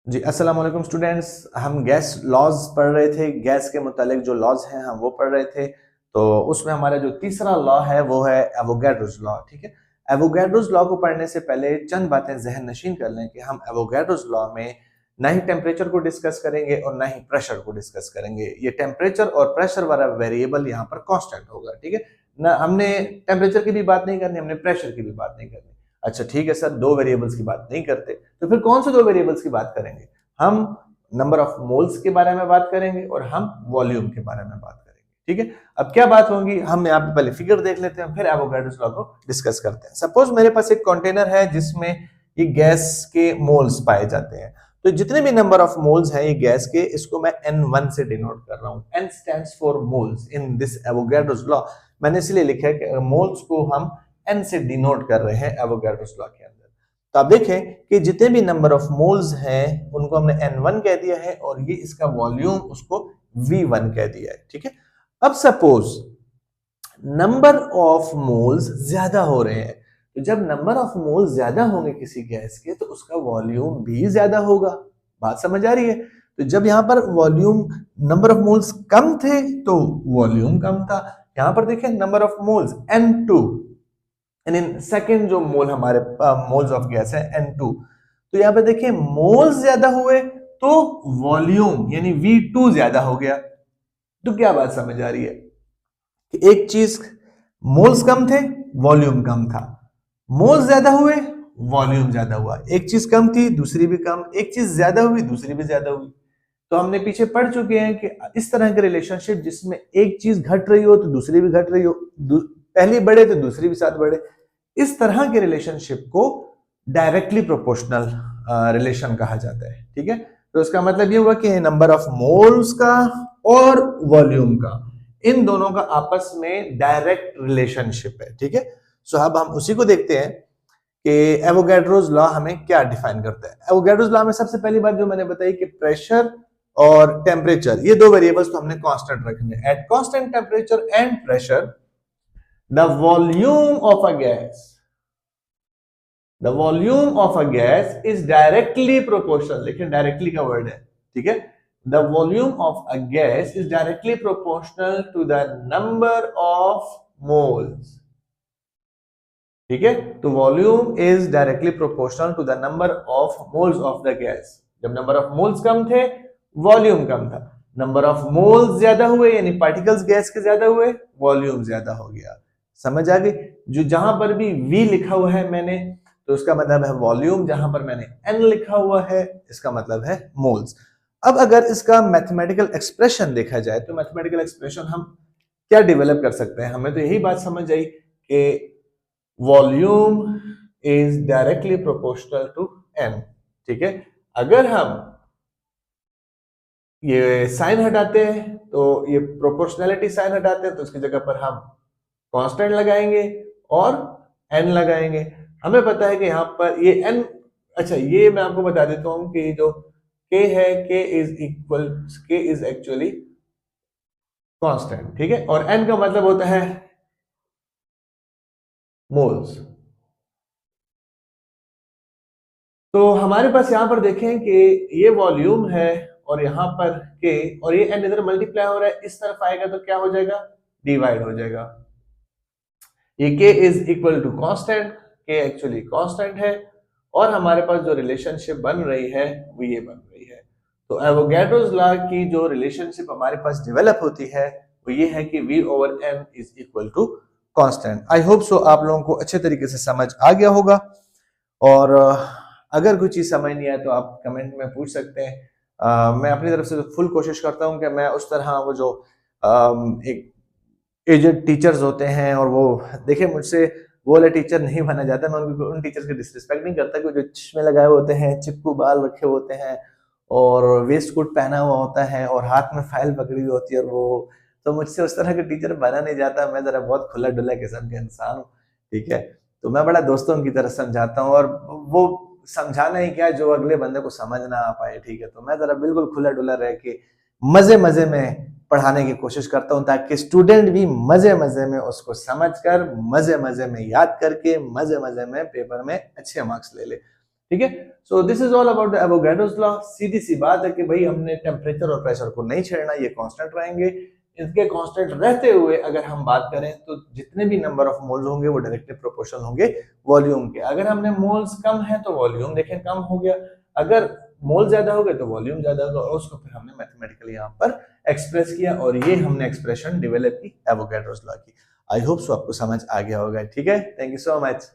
जी, अस्सलाम वालेकुम स्टूडेंट्स। हम गैस लॉज पढ़ रहे थे, गैस के मुतालिक जो लॉज हैं हम वो पढ़ रहे थे। तो उसमें हमारा जो तीसरा लॉ है वो है एवोगैड्रोस लॉ। ठीक है, एवोगैड्रोस लॉ को पढ़ने से पहले चंद बातें जहन नशीन कर लें कि हम एवोगैड्रोस लॉ में ना ही टेम्परेचर को डिस्कस करेंगे और ना ही प्रेशर को डिस्कस करेंगे। ये टेम्परेचर और प्रेशर वाला वेरिएबल यहाँ पर कांस्टेंट होगा। ठीक है ना, हमने टेम्परेचर की भी बात नहीं करनी, हमने प्रेशर की भी बात नहीं करनी। अच्छा ठीक है सर, दो वेरिएबल्स की बात नहीं करते तो फिर कौन से दो वेरिएबल्स की बात करेंगे? हम नंबर ऑफ मोल्स के बारे में बात करेंगे और हम वॉल्यूम के बारे में बात करेंगे। ठीक है, अब क्या बात होगी, हम यहाँ पे पहले फिगर देख लेते हैं फिर एवोगैड्रोस लॉ को डिस्कस करते हैं। सपोज मेरे पास एक कंटेनर है जिसमें ये गैस के मोल्स पाए जाते हैं। तो जितने भी नंबर ऑफ मोल्स हैं ये गैस के, इसको मैं N1 से डिनोट कर रहा हूं। N stands for moles in this Avogadro's law. मैंने इसलिए लिखा है कि मोल्स को हम N से डिनोट कर रहे हैं एवोगैड्रोस लॉ के अंदर। तो आप देखें कि जितने भी नंबर ऑफ मोल्स हैं उनको हमने N1 कह दिया है और ये इसका वॉल्यूम उसको V1 कह दिया है। ठीक है, अब सपोज नंबर ऑफ मोल्स ज्यादा हो रहे हैं, तो जब नंबर ऑफ मोल्स ज्यादा होंगे किसी गैस के तो उसका वॉल्यूम भी ज्यादा होगा। बात समझ आ रही है? तो जब यहां पर वॉल्यूम नंबर ऑफ मोल्स कम थे तो वॉल्यूम कम था। यहां पर देखें number of moles N2 and in second जो मोल हमारे मोल्स ऑफ गैस है N2। तो यहां पे देखिए मोल्स ज्यादा हुए तो वॉल्यूम यानी V2 ज्यादा हो गया। तो क्या बात समझ आ रही है कि एक चीज मोल्स कम थे, वॉल्यूम कम था, मोल्स ज्यादा हुए, वॉल्यूम ज्यादा हुआ। एक चीज कम थी दूसरी भी कम, एक चीज ज्यादा हुई दूसरी भी ज्यादा हुई। तो हमने पीछे पढ़ चुके हैं कि इस तरह के रिलेशनशिप जिसमें एक चीज घट रही हो तो दूसरी भी घट रही हो, पहली बढ़े तो दूसरी भी साथ बढ़े, इस तरह के रिलेशनशिप को डायरेक्टली प्रोपोर्शनल रिलेशन कहा जाता है। ठीक है, तो इसका मतलब ये हुआ कि नंबर ऑफ मोल्स का और वॉल्यूम का, इन दोनों का आपस में डायरेक्ट रिलेशनशिप है। ठीक है, सो अब हम उसी को देखते हैं कि एवोगैड्रोस लॉ हमें क्या डिफाइन करता है। एवोगैड्रोस लॉ में सबसे पहली बात जो मैंने बताई कि प्रेशर और टेम्परेचर, ये दो वेरिएबल्स तो हमने कांस्टेंट रखने। At constant temperature and pressure the volume of a gas, the volume of a gas is directly proportional। देखिए डायरेक्टली का वर्ड है। ठीक है, the volume of a gas is directly proportional to the number of moles। ठीक है, तो volume is directly proportional to the number of moles of the gas. जब number of moles कम थे वॉल्यूम कम था, नंबर ऑफ मोल्स ज्यादा हुए यानी पार्टिकल्स गैस के ज्यादा हुए, वॉल्यूम ज्यादा हो गया। समझ आ गई? जो जहां पर भी V लिखा हुआ है मैंने, तो उसका मतलब है वॉल्यूम, जहां पर मैंने N लिखा हुआ है इसका मतलब है मोल्स। अब अगर इसका मैथमेटिकल एक्सप्रेशन देखा जाए तो मैथमेटिकल एक्सप्रेशन हम क्या डेवलप कर सकते हैं? हमें तो यही बात समझ आई कि volume is directly proportional to N। ठीक है, अगर हम ये साइन हटाते हैं तो ये प्रोपोर्शनैलिटी साइन हटाते हैं तो उसकी जगह पर हम कांस्टेंट लगाएंगे और N लगाएंगे। हमें पता है कि यहाँ पर ये N, अच्छा ये मैं आपको बता देता हूं कि जो K है, K इज एक्चुअली कांस्टेंट। ठीक है, और N का मतलब होता है मोल्स। तो हमारे पास यहां पर देखें कि ये वॉल्यूम है और यहां पर के, और ये N इधर मल्टीप्लाई हो रहा है, इस तरफ आएगा तो क्या हो जाएगा? डिवाइड हो जाएगा। ये K is equal to constant, K actually constant है और हमारे पास जो रिलेशनशिप बन रही है वो ये बन रही है। तो एवोगैड्रोस लॉ की जो रिलेशनशिप हमारे पास डेवलप होती है वो ये है कि V over N is equal to constant. I hope so आप लोगों को अच्छे तरीके से समझ आ गया होगा। और अगर कोई चीज समझ नहीं आए तो आप कमेंट में पूछ सकते हैं। मैं अपनी तरफ से तो फुल कोशिश करता हूं कि मैं उस तरह वो जो एक एजेड टीचर्स होते हैं, और वो देखिए मुझसे वो वाले टीचर नहीं बना जाता। मैं उन टीचर्स की डिसरिस्पेक्ट नहीं करता कि जो चश्मे लगाए होते हैं, चिपकू बाल रखे होते हैं और वेस्ट कोट पहना हुआ होता है और हाथ में फाइल पकड़ी हुई होती है, और वो, तो मुझसे उस तरह के टीचर बना नहीं जाता। मैं जरा बहुत खुला डुला किस्म का इंसान हूँ। ठीक है, तो मैं बड़ा दोस्तों की तरह समझाता हूँ, और वो समझाना ही क्या जो अगले बंदे को समझ ना आ पाए। ठीक है, तो मैं जरा बिल्कुल खुला डुला रह के मजे मजे में पढ़ाने की कोशिश करता हूं ताकि स्टूडेंट भी मजे मजे में उसको समझकर, मजे मजे में याद करके, मजे मजे में पेपर में अच्छे मार्क्स ले ले। ठीक है। So this is all about the Avogadro's law. सीधी सी बात है कि भाई हमने टेम्परेचर और प्रेशर को नहीं छेड़ना, ये कांस्टेंट रहेंगे। इनके कांस्टेंट रहते हुए अगर हम बात करें तो जितने भी नंबर ऑफ मोल्स होंगे वो डायरेक्टली प्रोपोर्शनल होंगे वॉल्यूम के। अगर हमने मोल्स कम है तो वॉल्यूम देखें कम हो गया, अगर मोल ज्यादा हो गए तो वॉल्यूम ज्यादा होगा, और उसको फिर हमने मैथमेटिकली यहाँ पर एक्सप्रेस किया, और ये हमने एक्सप्रेशन डेवलप की एवोगाड्रोस लॉ की। आई होप सो आपको समझ आ गया होगा। ठीक है, थैंक यू सो मच।